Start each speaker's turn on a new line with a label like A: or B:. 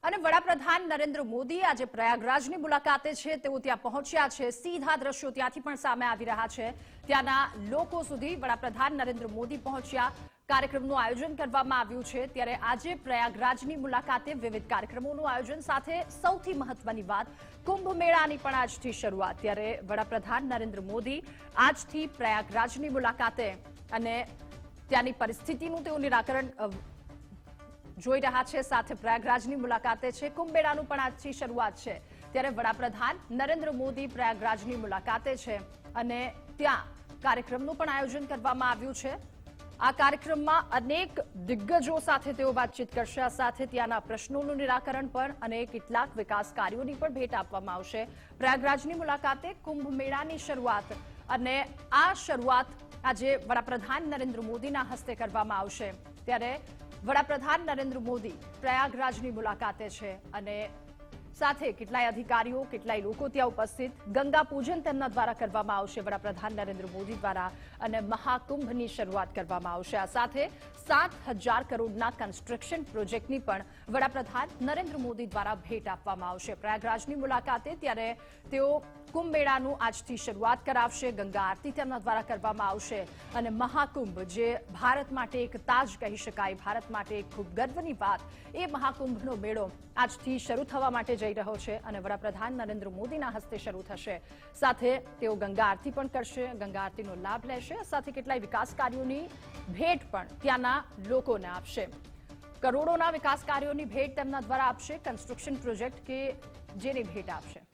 A: અને વડાપ્રધાન નરેન્દ્ર મોદી આજે પ્રયાગરાજની મુલાકાતે છે. તેઓ ત્યાં પહોંચ્યા છે. સીધા દ્રશ્યો ત્યાંથી પણ સામે આવી રહ્યા છે. ત્યાંના લોકો સુધી વડાપ્રધાન નરેન્દ્ર મોદી પહોંચ્યા. કાર્યક્રમનું આયોજન કરવામાં આવ્યું છે. ત્યારે આજે પ્રયાગરાજની મુલાકાતે વિવિધ કાર્યક્રમોનું આયોજન સાથે સૌથી મહત્વની વાત કુંભ મેળાની પણ આજથી શરૂઆત. ત્યારે વડાપ્રધાન નરેન્દ્ર મોદી આજથી પ્રયાગરાજની મુલાકાતે અને ત્યાંની પરિસ્થિતિનું તેઓ નિરાકરણ જોઈ રહ્યા છે. સાથે પ્રયાગરાજની મુલાકાતે છે. કુંભ મેળાનું પણ આજથી શરૂઆત છે. ત્યારે વડાપ્રધાન નરેન્દ્ર મોદી પ્રયાગરાજની મુલાકાતે છે અને ત્યાં કાર્યક્રમનું પણ આયોજન કરવામાં આવ્યું છે. આ કાર્યક્રમમાં અનેક દિગ્ગજો સાથે તેઓ વાતચીત કરશે. આ સાથે ત્યાંના પ્રશ્નોનું નિરાકરણ પણ અને કેટલાક વિકાસ કાર્યોની પણ ભેટ આપવામાં આવશે. પ્રયાગરાજની મુલાકાતે કુંભ મેળાની શરૂઆત અને આ શરૂઆત આજે વડાપ્રધાન નરેન્દ્ર મોદીના હસ્તે કરવામાં આવશે. ત્યારે વડાપ્રધાન નરેન્દ્ર મોદી પ્રયાગરાજની મુલાકાતે છે અને સાથે કેટલાય અધિકારીઓ કેટલાય લોકો ત્યાં ઉપસ્થિત. ગંગા પૂજન તેમના દ્વારા કરવામાં આવશે વડાપ્રધાન નરેન્દ્ર મોદી દ્વારા અને મહાકુંભની શરૂઆત કરવામાં આવશે. આ સાથે 7,000 કરોડના કન્સ્ટ્રક્શન પ્રોજેક્ટની પણ વડાપ્રધાન નરેન્દ્ર મોદી દ્વારા ભેટ આપવામાં આવશે પ્રયાગરાજની મુલાકાતે. ત્યારે તેઓ કુંભ મેળાનું આજથી શરૂઆત કરાવશે. ગંગા આરતી તેમના દ્વારા કરવામાં આવશે અને મહાકુંભ જે ભારત માટે એક તાજ કહી શકાય, ભારત માટે એક ખૂબ ગર્વની વાત, એ મહાકુંભનો મેળો આજથી શરૂ થવા માટે જઈ રહ્યો છે અને વડાપ્રધાન નરેન્દ્ર મોદીના હસ્તે શરૂ થશે. સાથે તેઓ ગંગા આરતી પણ કરશે, ગંગા આરતીનો લાભ લેશે. સાથે કેટલાય વિકાસ કાર્યોની ભેટ પણ ત્યાંના લોકોને આપશે. કરોડોના વિકાસ કાર્યોની ભેટ તેમના દ્વારા આપશે. કન્સ્ટ્રક્શન પ્રોજેક્ટ કે જેની ભેટ આપશે.